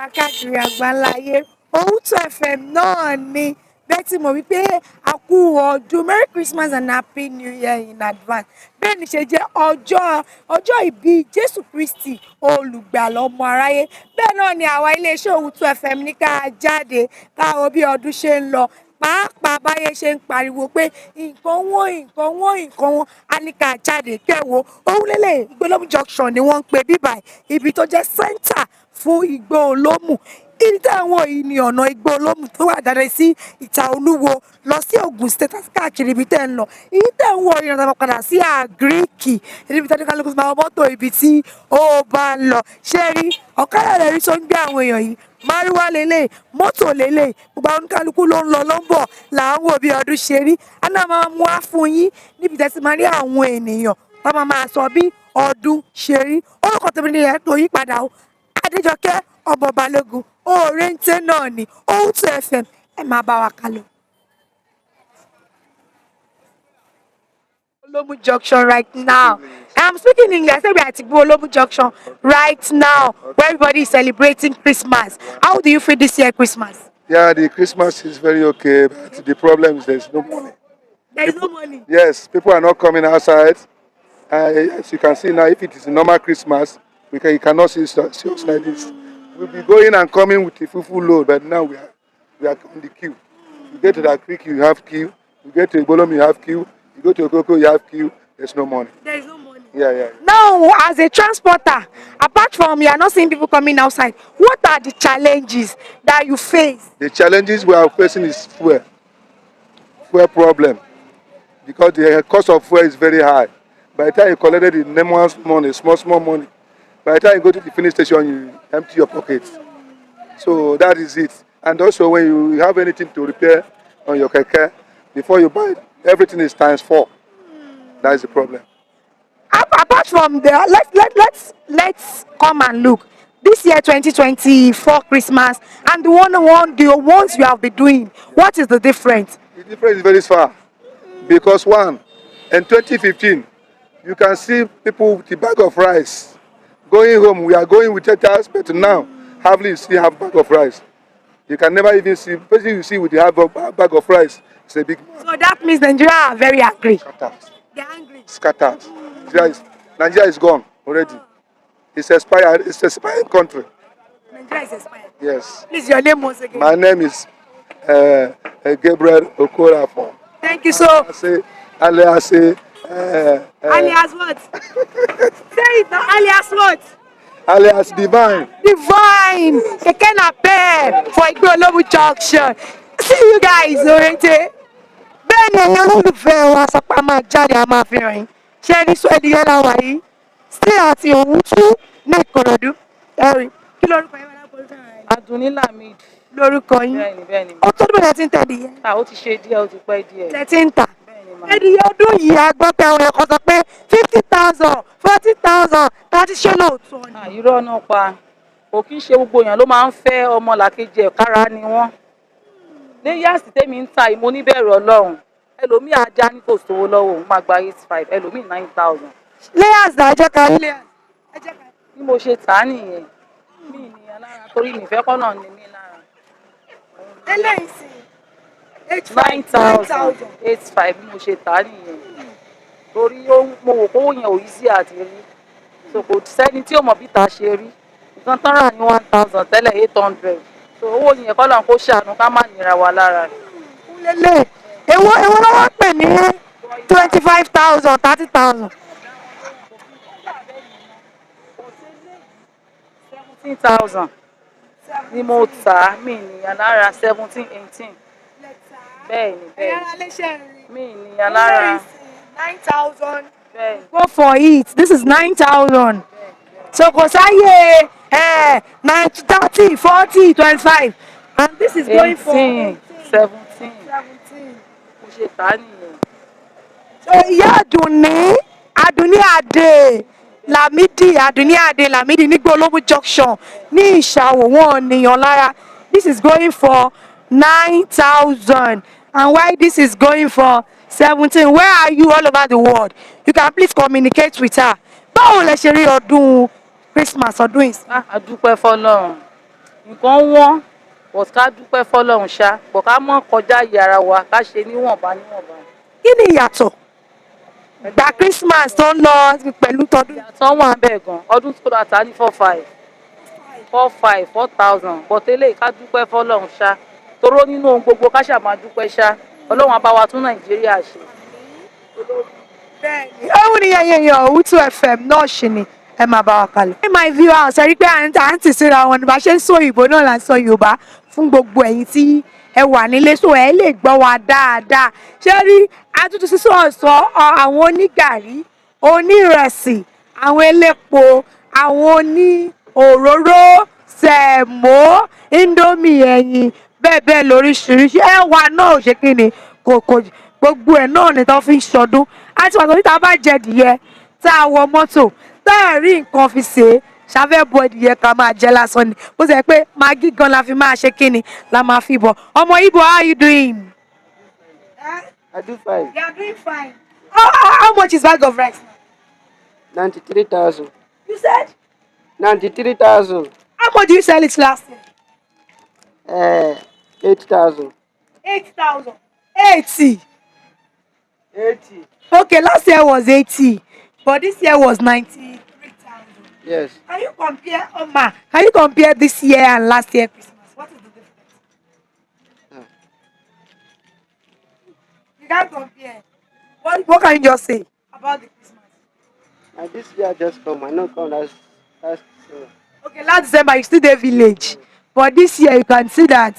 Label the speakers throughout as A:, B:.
A: wa káàkiri àgbáláyé Owutu FM náà ni bẹ́ẹ̀ tí mo wí pé a kú ọdún Merry Christmas and Happy New Year in advance bẹ́ẹ̀ ni ṣe jẹ́ ọjọ́ ìbí Jésù Kristi olùgbàlà ọmọ aráyé bẹ́ẹ̀ náà ni àwa iléeṣẹ́ Owutu FM ní ká jáde káwo bí ọdún ṣe ń lọ pàápàá báyé ṣe ń pariwo pé nǹkan wọ́n á ní ká jáde kẹ́wo Owúlélẹ̀ Igbólómù junction ni wọ́n ń pe bíbà ibi tó jẹ́ center fún Igbó Olómù ibi táwọn yìí ni ọ̀nà Igbó Olómù tó wà dáadáa sí Ìta Olúwo lọ sí Ògùn state àti káàkiri ibi tẹ́ ń lọ ibi tẹ́ ń wọ ìrìnàjò padà sí àgíríkì ibi tẹ́ ní kálukú máa mọ́tò ibi tí ó bá ń lọ ṣé rí ọ̀kadà rẹ̀ rí tó ń gbé àwọn èèyàn yìí márúwá lélẹ̀ mọ́tò lélẹ̀ gbogbo àwọn kálukú ló ń lọ ló ń bọ̀ là ń wò bí ọdún ṣe rí aná máa mú wá fún yín níbi tẹ́ ti máa rí àwọn ènìyàn wọ́n máa sọ bí ọdún ṣe rí orúkọ tèmi ni ẹ̀ tó yí padà o Adéjọkẹ́ ọmọ Balógun Òrèǹtẹ̀ náà ni Owutu FM ẹ máa bá wa kálọ. Olomu Junction right now. I'm speaking English. I said we are at Olomu Junction right now, where everybody is celebrating Christmas. How do you feel this year, Christmas?
B: Yeah, the Christmas is very okay, but the problem is there's no money.
A: There is no money?
B: Yes, people are not coming outside. As you can see now, if it is a normal Christmas, you cannot see us like this. We'll be going and coming with a full load, but now we are on the queue. You get to that creek, you have queue. You get to Ibolom, you have queue. You go to Okoko, you have queue. There's no money.
A: There is no money.
B: Yeah.
A: Now, as a transporter, apart from you are not seeing people coming outside, what are the challenges that you face?
B: The challenges we are facing is fuel problem, because the cost of fuel is very high. By the time you collected the normal money, small money, by the time you go to the filling station, you empty your pockets. So that is it. And also, when you have anything to repair on your keke, before you buy it, everything is ×4. That is the problem.
A: Apart from the let's come and look. This year 2024 Christmas and the ones you have been doing, what is the difference?
B: The difference is very far. Because in 2015, you can see people with a bag of rice. Going home, we are going with 30 but now hardly still have bag of rice. You can never even see, the person you see with the bag of rice, it's a big man.
A: So that means Nigeria are very angry.
B: Scattered.
A: They're angry.
B: Scattered. Nigeria is gone already. It's expired. It's an expiring country.
A: Nigeria is expired.
B: Yes.
A: Please, your name once again.
B: My name is Gabriel Okorafo.
A: Thank you so.
B: Alias
A: what? Say it now. Alias what?
B: Alias Divine.
A: Divine. Keke Napep for Igbó Olómù junction. See you guys, Òrèǹtẹ̀. Bẹ́ẹ̀ni ẹ̀yin olólùfẹ́ wa sọ pé a máa jáde a máa fi hàn yín. Ṣé ẹni sọ ẹdíyẹ láwa yìí? Stay àti Owutu ní Ìkòròdú. Ẹ̀rí. Kí lórúkọ yín wọ́n lápò orúkọ yín?
C: Adunni Lamid.
A: Lórúkọ yín.
C: Bẹ́ẹ̀ni.
A: Ó tó bẹ̀rẹ̀ tí ń tẹ̀ ẹdíyẹ.
C: Ó ti ṣe díẹ̀, ó ti pẹ́ díẹ̀.
A: Tẹ̀ tí ń tà. Ẹdíyẹ ọdún yìí a gbọ́ pé àwọn ẹ̀kọ́ sọ pé 50,000, 40,000 láti ṣe lóòótọ́ ni.
C: Irọ́ náà pa. Kò kí ń ṣe gbogbo èèyàn ló máa ń fẹ́ ọmọ làkejì ẹ̀ kára ni wọ́n. Léyàsì tèmi ń ta ìmọ̀ oníbẹ̀rù Ọlọ́run. Ẹlòmíì ajá ní kò sówó lọ́wọ́ òun máa gba 85, ẹlòmíì 9,000.
A: Léyàsì náà ẹjẹ́ ká rí.
C: Bí mo ṣe tà á nìyẹn. Mi ìnìyàn lára torí ìfẹ́ kọ́ náà ni mí lára.
A: Eléyìí sì
C: 9,000, 85 bí mo ṣe tà á nìyẹn. Torí mo wò kówó yẹn ò yí sí àti rí. So kò sẹ́ni tí ò mọ̀ bí ta ṣe rí. Nǹkan tán rà ní 1,000 tẹ́lẹ̀ 800. So owó yẹn kọ́ lọ́n kó ṣàánú ká má nira wa lára.
A: Lélẹ̀ èwo lọ́wọ́ pè ní 25,000, 30,000.
C: 17,000 ni mo tà á, mi ìnìyàn lára 17, 18. Bẹ́ẹ̀ni. Mi ìnìyàn lára
A: 9,000.
C: bẹ́ẹ̀ni.
A: Go for it. This is 9,000. So kò sáyé 30, 40, 25. And this is going for
C: 18, 17. Mo ṣe tà á nìyẹn.
A: So ìyá Adunni Ade Lamidi ní Igbó Olómù junction ní Ìṣàwọ̀ wọn nìyàn lára. This is going for 9,000. And why this is going for 17? Where are you all over the world? You can please communicate with her. Báwo lẹ ṣe rí ọdún Christmas ọdún yìí?
C: A dúpẹ́ f'Ọlọ́run. nǹkan wọ́n but ká dúpẹ́ fọlọ́run ṣá but ká mọ́ kọjá ìyè ara wa ká ṣe níwọ̀nba níwọ̀nba.
A: Kí ni ìyàtọ̀ ìgbà Christmas tó ń lọ pẹ̀lú tọdún?
C: ìyàtọ̀ wà bẹ́ẹ̀ gan ọdún tó lọ ta ní 4,000 but eléyìí ká dúpẹ́ fọlọ́run ṣá toró nínú ohun gbogbo ká ṣáà máa dúpẹ́ ṣá ọlọ́run á bá wa tún nàìjíríà ṣe.
A: Bẹ́ẹ̀ni, òun ni yẹn Owutu FM náà ṣì ni ẹ máa bá wa kalẹ̀. Ẹ máa fi hàn sẹ́rí pé à ń tì síra wọn ni bá ṣe ń sọ òyìnbó náà là ń sọ Yorùbá fún gbogbo ẹ̀yin tí ẹ wà nílé so ẹ lè gbọ́ wa dáadáa. Ṣé rí àtúntò sísọ ọ̀sọ́ àwọn onígàrí, onírẹsì, àwọn elépo, àwọn oní òróró, sẹ̀mó, índómì ẹ̀yìn bẹ́ẹ̀ bẹ́ẹ̀ lóríṣiríṣi ẹ̀wà náà ò ṣe kí ni kò gbogbo ẹ̀ náà ni tó fi ń ṣọdún àti pàtó níta bá jẹ ìdìyẹ tá a wọ mọ́tò tá a rí nǹkan fi ṣe é ṣàfẹ́ bọ ìdìyẹ ká máa jẹ lásán ni bó ṣe pé magí gan la fi máa ṣe kí ni la máa fi bọ̀ ọmọ Igbo, how you doing?
D: I do fine.
A: You are doing fine. How much is bag of rice?
D: 93,000.
A: You said?
D: 93,000.
A: How much do you sell it last year?
D: 8,000.
A: 8,000. 80.
D: 80.
A: Okay, last year was 80, but this year was 93,000.
D: Yes.
A: Can you compare, Oma? Can you compare this year and last year Christmas? What is the difference? You can't compare. What can you just say about the Christmas?
D: And this year just come. I know come last
A: Okay, last December you still there village, but this year you can see that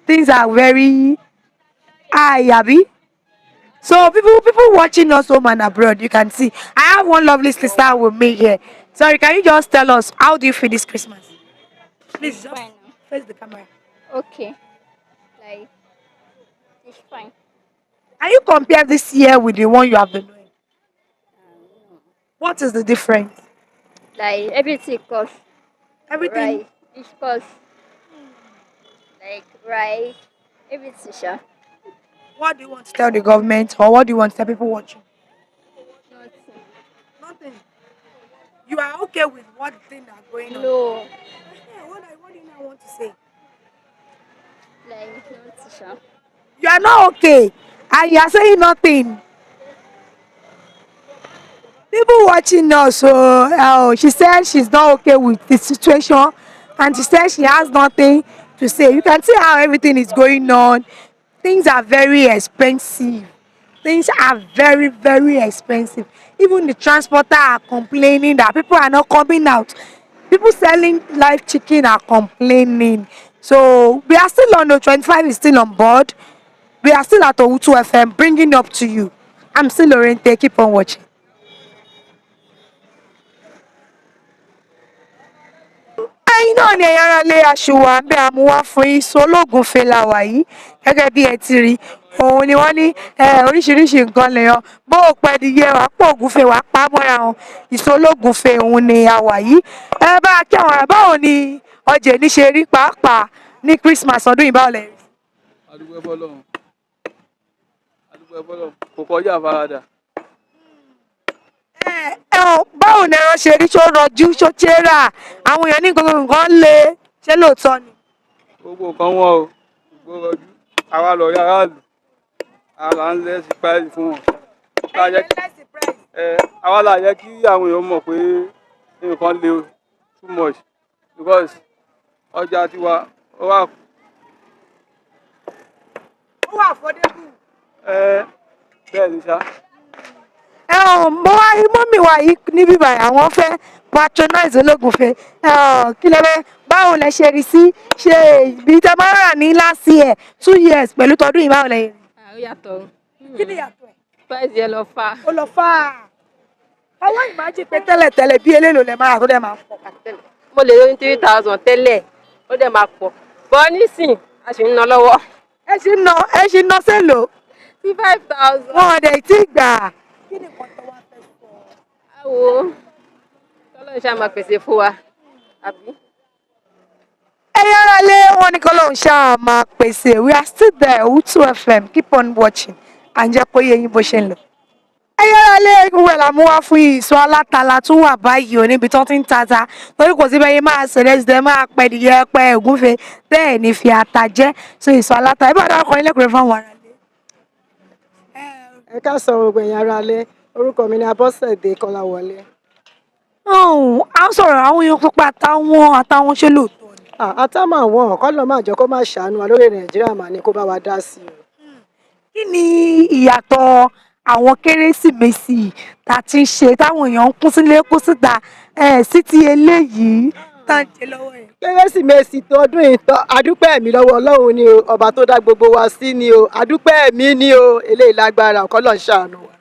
A: things are very high, Abby. So people watching us home and abroad, you can see. I have one lovely sister with me here. Sorry, can you just tell us how do you feel this Christmas? Please just
E: Fine.
A: face the camera.
E: Okay. Like, it's fine.
A: Can you compare this year with the one you have been doing? What is the difference?
E: Like, everything costs.
A: Everything.
E: Rice. It costs. Like, rice. Everything, sure.
A: What do you want to tell the government or what do you want to tell people watching?
E: Nothing.
A: Nothing. You are okay with what things are going on?
E: No.
A: Yeah, what do you now want to say?
E: Like, nothing, sure.
A: You are not okay and you are saying nothing. People watching us, so she said she's not okay with the situation and she said she has nothing to say. You can see how everything is going on. Things are very expensive. Things are very, very expensive. Even the transporter are complaining that people are not coming out. People selling live chicken are complaining. So we are still on the 25 is still on board. We are still at Owutu FM bringing up to you. I'm still Oriente. Keep on watching. Ẹ̀yin náà ni ẹ̀yin ará ilé aṣùwà ń bẹ àmúwá fún yín sológun fèlàwà yìí gẹ́gẹ́ bí ẹ ti rí òun ni wọ́n ní oríṣiríṣi nǹkan lèèyàn bó o pẹ́ di yẹ wàá pọ̀ ògúnfe wàá pa á mọ́ra wọn ìsológunfe òun ni àwà yìí ẹ bá kí àwọn ará báwo ni ọjà ní ṣe rí pàápàá ní Christmas ọdún yìí báwo lẹ rí.
F: adúpẹ́ fọlọ́run kò kọjá àfaradà.
A: Báwo ni ẹran ṣe rí ṣó rọjú ṣó chéra àwọn èèyàn ní gbogbo nǹkan lé ṣé lóòótọ́ ni.
F: gbogbo nǹkan wọn o gbogbo rọjú àwa lọ rí aráàlú àwa ń lẹ́sìn price fún wọn. àwa là yẹ kí àwọn èèyàn mọ̀ pé nǹkan le too much because ọjà tiwa ó wà.
A: ó wà affordable.
F: bẹ́ẹ̀ ni ṣá.
A: mo wá rí mọ́mì wa yìí níbí báyìí àwọn fẹ́ patronize ológunfe kí lẹ fẹ́ báwo lẹ ṣe rí sí ṣe ibi tẹ máa ń rà ní last year 2 years pẹ̀lú tọdún yìí báwo lẹ rí.
E: Ó yàtọ̀.
A: Kí ni yàtọ̀ ẹ̀?
E: Price yẹn lọ fà.
A: Ó lọ fà. Àwọn ìmájì pé tẹ́lẹ̀tẹ́lẹ̀ bí eléèlò lẹ máa rà tó dẹ̀ máa pọ̀ tẹ́lẹ̀.
G: Mo lè lóyún 3,000 tẹ́lẹ̀ ó dẹ̀ máa pọ̀ bọ́ nísìn a sì ń ná lọ́wọ́.
A: Ẹ ṣì ń ná sẹ́lò.
G: Sí 5,000.
A: Wọn ò dẹ̀ tí gbà. Kí ni nǹkan tó wá fẹ́ sọ?
G: Àwo tọ́lọ́run ṣáà máa pèsè fún wa àbí.
A: Ẹ̀yin ará ilé wọn ní kọ́lọ́run ṣáà máa pèsè. We are still there, Owutu FM. Keep on watching. À ń jẹ́ kó yé yín bó ṣe ń lọ. Ayára lé gbogbo ẹ̀ la mú wá fún yìí ìsọ alátala tún wà báyìí ò níbi tó ti ń tata torí kò sí bẹ́ẹ̀ yẹn máa ṣẹlẹ̀ sí ẹ máa pẹ́ ìdíyẹ pẹ́ ògúnfe bẹ́ẹ̀ ni fi ata jẹ́ so ìsọ aláta ẹ bá dára kan ilé kùnrin fáwọn ará lé.
H: Ẹ káàsán gbogbo ẹ̀yin ará lé, orúkọ mi ni Abọ́sẹ̀dé Kọ́láwọlé.
A: À ń sọ̀rọ̀ àwọn èèyàn pípa àtàwọn ṣé lóòótọ́ ni.
H: Ata máa wọ̀n kọ́lọ́ máa jọ kó máa ṣàánú wa lórí Nàìjíríà mà ní kó bá wa dá sí i.
A: Kí ni ìyàtọ̀ àwọn kérésìmesì tá a ti ń ṣe táwọn èèyàn ń kún sílé kún síta sí ti eléyìí tá à ń jẹ lọ́wọ́ ẹ̀?
H: Kérésìmesì tọdún ìtọ́ adúpẹ́ mi lọ́wọ́ Ọlọ́run ni o, ọba tó dá gbogbo wa sí ni o, adúpẹ́ mi ni o, eléyìí lágbára kọ́lọ́ ń ṣàánú wa.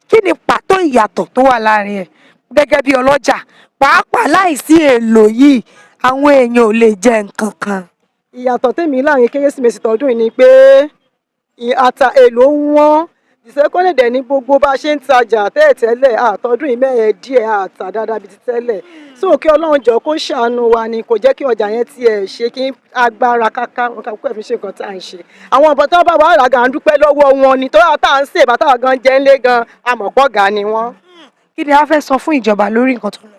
A: Kí ni pàtó ìyàtọ̀ tó wà láàrin ẹ̀ gẹ́gẹ́ bí ọlọ́jà pàápàá láìsí èlò yìí àwọn èèyàn ò lè jẹ nǹkan kan.
H: Ìyàtọ̀ tèmi láàrin Kérésìmesì tọdún yìí ni pé ata èlò wọ́n ìṣẹ́kọ́lẹ̀ dẹ̀ ní gbogbo bá ṣe ń tajà tẹ́lẹ̀ àtọ́dún yìí mẹ́ẹ̀ẹ́ díẹ̀ àtà dáadáa bíi ti tẹ́lẹ̀ so kí Ọlọ́run jọ kó ṣàánú wa ni kò jẹ́ kí ọjà yẹn tiẹ̀ ṣe kí agbára káká wọn kàkó ẹ̀ fi ṣe nǹkan tá à ń ṣe àwọn ọ̀bọ̀n tó bá wà rà gan dúpẹ́ lọ́wọ́ wọn ni tó yà tá à ń ṣe bàtà gan jẹ́ ńlé gan amọ̀pọ̀ ga ni wọ́n.
A: Kí ni a fẹ́ sọ fún ìjọba lórí nǹkan tó ń lọ?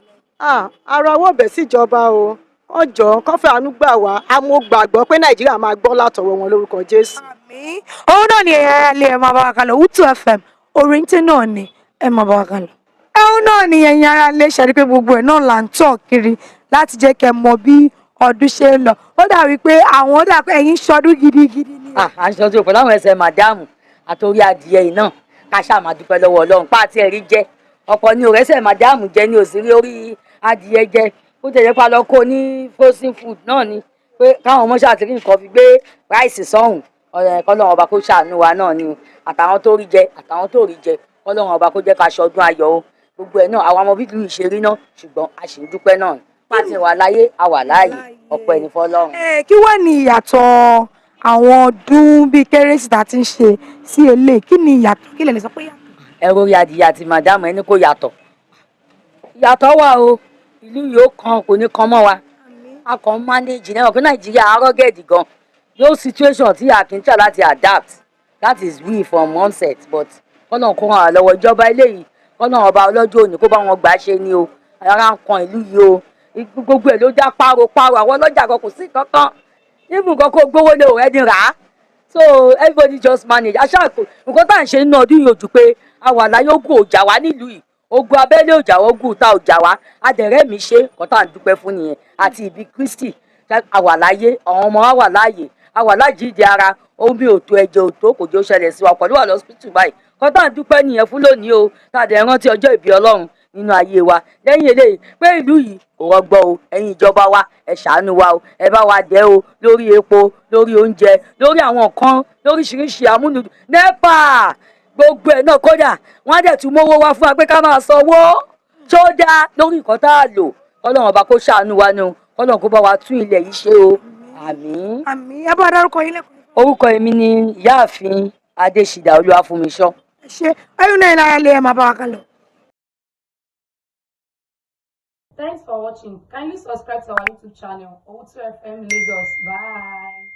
H: Ara owó bẹ̀ síjọba o ọjọ́ kọ́fẹ́ àánú gbà wá mo gbàgbọ́ pé Nàìjíríà máa gbọ́ látọwọ́ wọn lórúkọ Jésù.
A: Òun náà ni ẹ̀yà ilé ẹ̀ máa bá wa kalọ̀ Wutu FM oríntì náà ni ẹ̀ máa bá wa kalọ̀. Òun náà ni ẹ̀yin ara lè ṣe pé gbogbo ẹ̀ náà là ń tọ̀ kiri láti jẹ́ kẹ́ mọ bí ọdún ṣe ń lọ. Ó dàbí pé àwọn dà pé ẹ̀yin ṣọdún gidigidi ni.
C: À ń ṣọdún pẹ̀lú àwọn ẹsẹ̀ màdáàmù àtòrí adìyẹ yìí náà ká ṣáà máa dúpẹ́ lọ́wọ́ Ọlọ́run pàtí ẹ̀rí jẹ́ ọ̀pọ̀ ni òrẹ́sẹ̀ màdáàmù jẹ́ ní òsírí orí adìyẹ jẹ́ ó jẹ́ pa lọ kó ní frozen food náà ni pé káwọn ọmọ ṣàtìrí nǹkan fi gbé ráìsì sọ́hùn kọ́lọ́run ọba kó ṣàánú wa náà ni àtàwọn tó rí jẹ àtàwọn tó rí jẹ kọ́lọ́run ọba kó jẹ́ ká ṣọdún ayọ̀ o gbogbo ẹ̀ náà àwọn ọmọ bíbí ìṣeré náà ṣùgbọ́n a sì ń dúpẹ́ náà pàtì wà láyé a wà láàyè ọ̀pọ̀ ẹni fọlọ́run.
A: Kí wá ní ìyàtọ̀ àwọn ọdún bíi kérésì tá a ti ń ṣe sí eléyìí kí ni ìyàtọ̀ kí lè lè sọ pé yàtọ̀?
C: Ẹ̀rọ orí adìyẹ àti màdámù ẹni kò yàtọ̀ ìyàtọ̀ wà o ìlú yóò kan kò ní kan mọ́ wa a kàn ń manage náà pé Nàìjíríà arọ́gẹ̀dì gan no situation tí a kì í try láti adapt that is we from onset but kọ́nà kó ràn án lọ́wọ́ ìjọba eléyìí kọ́nà ọba ọlọ́jọ́ òní kó bá wọn gbà á ṣe ni o ara ń kan ìlú yìí o gbogbo ẹ̀ ló já páro àwọn ọlọ́jà kan kò sí kankan even kan kó gbówó lé òun ẹni rà á so everybody just manage aṣáàkó nǹkan tá à ń ṣe nínú ọdún yìí ojú pé àwa láyé ogun òjà wá nílùú yìí ogun abẹ́lé òjà ogun ta òjà wá adẹ̀rẹ́ mi ṣe nǹkan tá à ń dúpẹ́ fún nìyẹn àti ìbí Kristi àwa láyé àwọn ọmọ wa wà láàyè àwa lájíǹde ara omi òtó ẹ̀jẹ̀ òtó kò jẹ́ ó ṣẹlẹ̀ sí wa pẹ̀lú wà lọ́sítù báyìí nǹkan tá à ń dúpẹ́ nìyẹn fún lónìí o tá a dẹ̀ rántí ọjọ́ ìbí Ọlọ́run nínú ayé wa lẹ́yìn eléyìí pé ìlú yìí kò rọgbọ o ẹ̀yin ìjọba wa ẹ ṣàánú wa o ẹ bá wa dẹ́ o lórí epo lórí oúnjẹ lórí àwọn nǹkan lóríṣiríṣi àmúlùdùn NEPA gbogbo ẹ̀ náà kódà wọ́n á dẹ̀ tún mówó wá fún wa pé ká máa sanwó tó dáa lórí nǹkan tá a lò Ọlọ́run ọba kó ṣàánú wa ni o Ọlọ́run kó bá wa tún ilẹ̀ yìí ṣe o àmín.
A: Àmín ẹ bá dárúkọ yín lẹ́kọ̀ọ́.
C: Orúkọ èmi ni ìyáàfin Adésídà Olúwafúnmiṣọ́.
A: Ṣé ẹ̀yin náà ìlànà ilé ẹ̀ máa bá wa kalọ̀.
E: Thanks for watching. Kindly subscribe to our YouTube channel, Owutu FM Lagos. Bye.